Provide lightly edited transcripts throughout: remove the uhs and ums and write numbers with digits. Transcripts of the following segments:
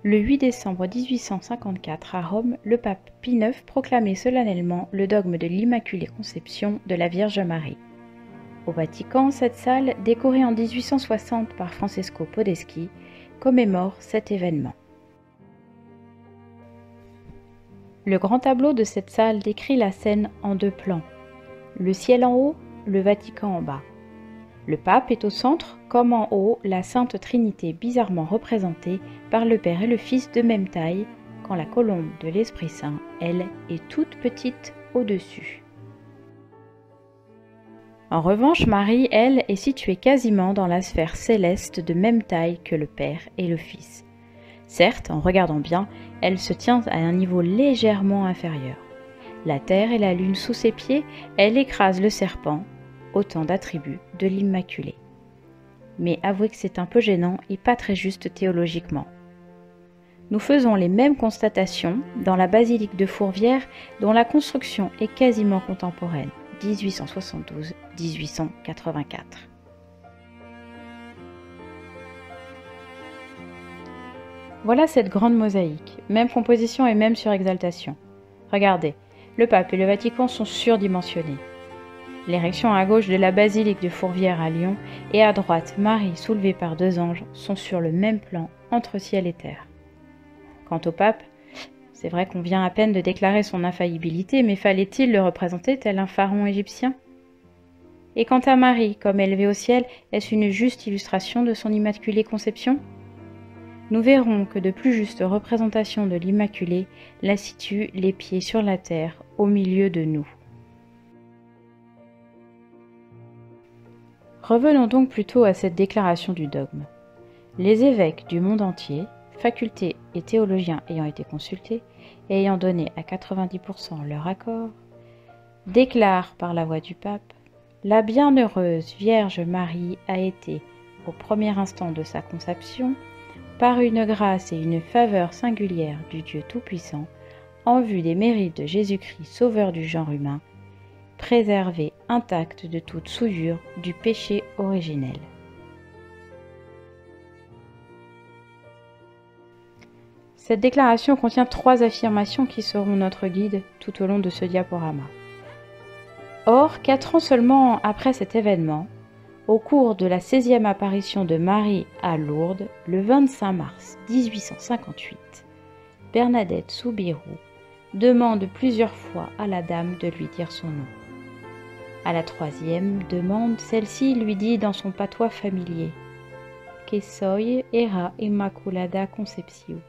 Le 8 décembre 1854, à Rome, le pape Pie IX proclamait solennellement le dogme de l'Immaculée Conception de la Vierge Marie. Au Vatican, cette salle, décorée en 1860 par Francesco Podeschi, commémore cet événement. Le grand tableau de cette salle décrit la scène en deux plans. Le ciel en haut, le Vatican en bas. Le pape est au centre, comme en haut, la Sainte Trinité bizarrement représentée par le Père et le Fils de même taille, quand la colombe de l'Esprit Saint, elle, est toute petite au-dessus. En revanche, Marie, elle, est située quasiment dans la sphère céleste de même taille que le Père et le Fils. Certes, en regardant bien, elle se tient à un niveau légèrement inférieur. La terre et la lune sous ses pieds, elle écrase le serpent, autant d'attributs de l'Immaculée. Mais avouez que c'est un peu gênant et pas très juste théologiquement. Nous faisons les mêmes constatations dans la basilique de Fourvière, dont la construction est quasiment contemporaine, 1872-1884. Voilà cette grande mosaïque, même composition et même surexaltation. Regardez, le pape et le Vatican sont surdimensionnés. L'érection à gauche de la basilique de Fourvière à Lyon et à droite Marie soulevée par deux anges sont sur le même plan entre ciel et terre. Quant au pape, c'est vrai qu'on vient à peine de déclarer son infaillibilité, mais fallait-il le représenter tel un pharaon égyptien? Et quant à Marie, comme élevée au ciel, est-ce une juste illustration de son Immaculée Conception? Nous verrons que de plus justes représentations de l'Immaculée la situent les pieds sur la terre, au milieu de nous. Revenons donc plutôt à cette déclaration du dogme. Les évêques du monde entier, facultés et théologiens ayant été consultés et ayant donné à 90% leur accord, déclarent par la voix du pape: la bienheureuse Vierge Marie a été, au premier instant de sa conception, par une grâce et une faveur singulière du Dieu Tout-Puissant, en vue des mérites de Jésus-Christ sauveur du genre humain, préservée intacte de toute souillure du péché originel. Cette déclaration contient 3 affirmations qui seront notre guide tout au long de ce diaporama. Or, 4 ans seulement après cet événement, au cours de la 16e apparition de Marie à Lourdes, le 25 mars 1858, Bernadette Soubirous demande plusieurs fois à la dame de lui dire son nom. À la 3e demande, celle-ci lui dit dans son patois familier: Que soy era Immaculada Concepción.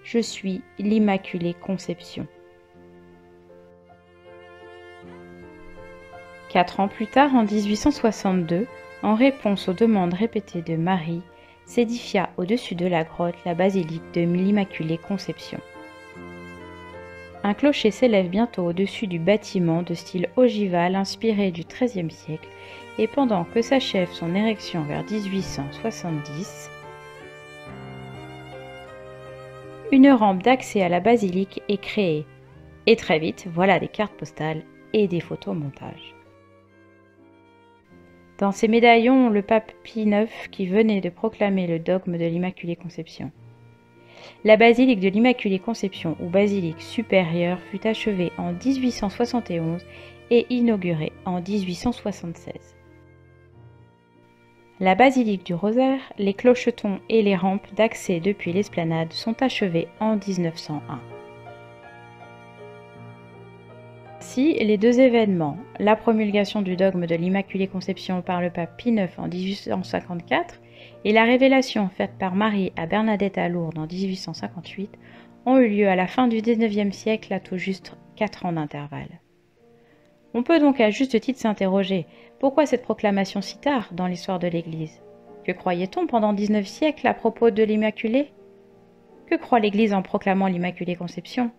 Je suis l'Immaculée Conception. 4 ans plus tard, en 1862, en réponse aux demandes répétées de Marie, s'édifia au-dessus de la grotte la basilique de l'Immaculée Conception. Un clocher s'élève bientôt au-dessus du bâtiment de style ogival inspiré du XIIIe siècle, et pendant que s'achève son érection vers 1870, une rampe d'accès à la basilique est créée. Et très vite, voilà des cartes postales et des photomontages. Dans ces médaillons, le pape Pie IX qui venait de proclamer le dogme de l'Immaculée Conception. La basilique de l'Immaculée Conception ou basilique supérieure fut achevée en 1871 et inaugurée en 1876. La basilique du Rosaire, les clochetons et les rampes d'accès depuis l'esplanade sont achevés en 1901. Ainsi, les deux événements, la promulgation du dogme de l'Immaculée Conception par le pape Pie IX en 1854 et la révélation faite par Marie à Bernadette à Lourdes en 1858, ont eu lieu à la fin du XIXe siècle à tout juste 4 ans d'intervalle. On peut donc à juste titre s'interroger, pourquoi cette proclamation si tard dans l'histoire de l'Église? Que croyait-on pendant 19 siècles à propos de l'Immaculée? Que croit l'Église en proclamant l'Immaculée Conception?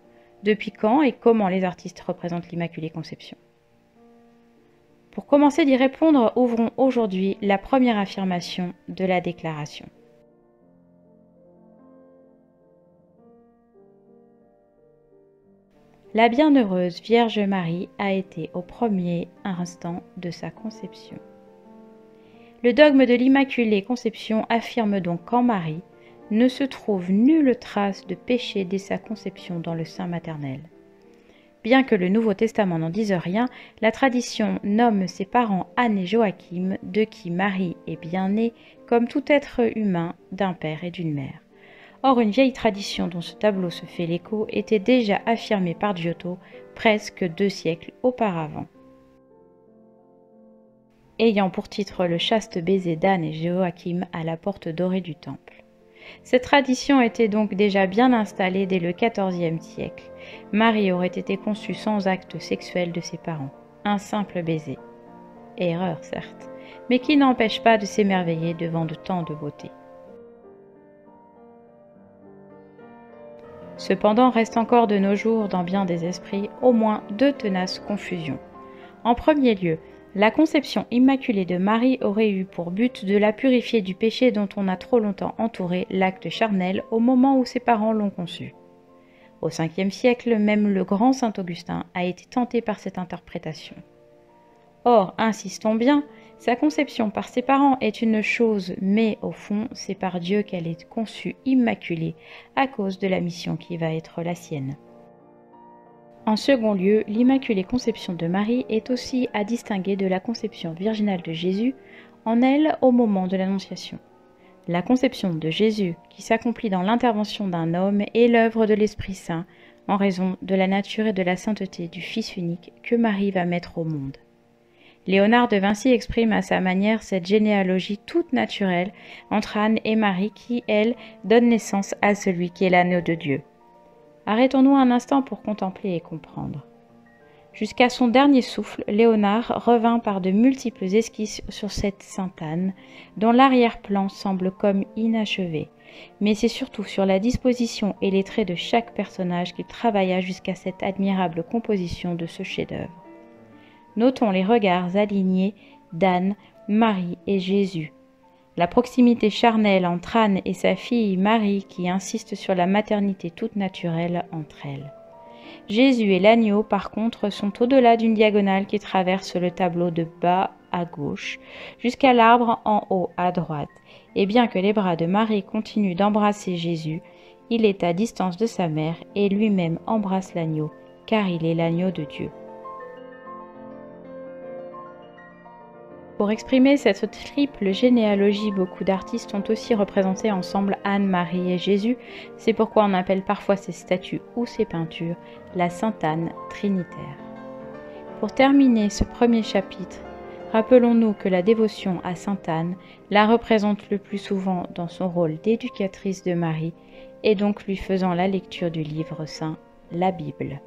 Depuis quand et comment les artistes représentent l'Immaculée Conception? Pour commencer d'y répondre, ouvrons aujourd'hui la première affirmation de la déclaration. La bienheureuse Vierge Marie a été au premier instant de sa conception. Le dogme de l'Immaculée Conception affirme donc qu'en Marie, ne se trouve nulle trace de péché dès sa conception dans le sein maternel. Bien que le Nouveau Testament n'en dise rien, la tradition nomme ses parents Anne et Joachim, de qui Marie est bien née, comme tout être humain d'un père et d'une mère. Or, une vieille tradition dont ce tableau se fait l'écho était déjà affirmée par Giotto presque 2 siècles auparavant. Ayant pour titre le chaste baiser d'Anne et Joachim à la porte dorée du temple. Cette tradition était donc déjà bien installée dès le XIVe siècle. Marie aurait été conçue sans acte sexuel de ses parents, un simple baiser. Erreur certes, mais qui n'empêche pas de s'émerveiller devant de tant de beauté. Cependant, reste encore de nos jours dans bien des esprits au moins 2 tenaces confusions. En premier lieu, la conception immaculée de Marie aurait eu pour but de la purifier du péché dont on a trop longtemps entouré l'acte charnel au moment où ses parents l'ont conçu. Au 5e siècle, même le grand saint Augustin a été tenté par cette interprétation. Or, insistons bien, sa conception par ses parents est une chose, mais au fond, c'est par Dieu qu'elle est conçue immaculée à cause de la mission qui va être la sienne. En second lieu, l'Immaculée Conception de Marie est aussi à distinguer de la conception virginale de Jésus, en elle au moment de l'Annonciation. La conception de Jésus, qui s'accomplit dans l'intervention d'un homme, est l'œuvre de l'Esprit Saint, en raison de la nature et de la sainteté du Fils unique que Marie va mettre au monde. Léonard de Vinci exprime à sa manière cette généalogie toute naturelle entre Anne et Marie qui, elle, donne naissance à celui qui est l'agneau de Dieu. Arrêtons-nous un instant pour contempler et comprendre. Jusqu'à son dernier souffle, Léonard revint par de multiples esquisses sur cette Sainte Anne, dont l'arrière-plan semble comme inachevé, mais c'est surtout sur la disposition et les traits de chaque personnage qu'il travailla jusqu'à cette admirable composition de ce chef-d'œuvre. Notons les regards alignés d'Anne, Marie et Jésus. La proximité charnelle entre Anne et sa fille Marie qui insiste sur la maternité toute naturelle entre elles. Jésus et l'agneau, par contre, sont au-delà d'une diagonale qui traverse le tableau de bas à gauche jusqu'à l'arbre en haut à droite, et bien que les bras de Marie continuent d'embrasser Jésus, il est à distance de sa mère et lui-même embrasse l'agneau, car il est l'agneau de Dieu. Pour exprimer cette triple généalogie, beaucoup d'artistes ont aussi représenté ensemble Anne, Marie et Jésus. C'est pourquoi on appelle parfois ces statues ou ces peintures la Sainte Anne trinitaire. Pour terminer ce premier chapitre, rappelons-nous que la dévotion à Sainte Anne la représente le plus souvent dans son rôle d'éducatrice de Marie et donc lui faisant la lecture du livre saint, la Bible.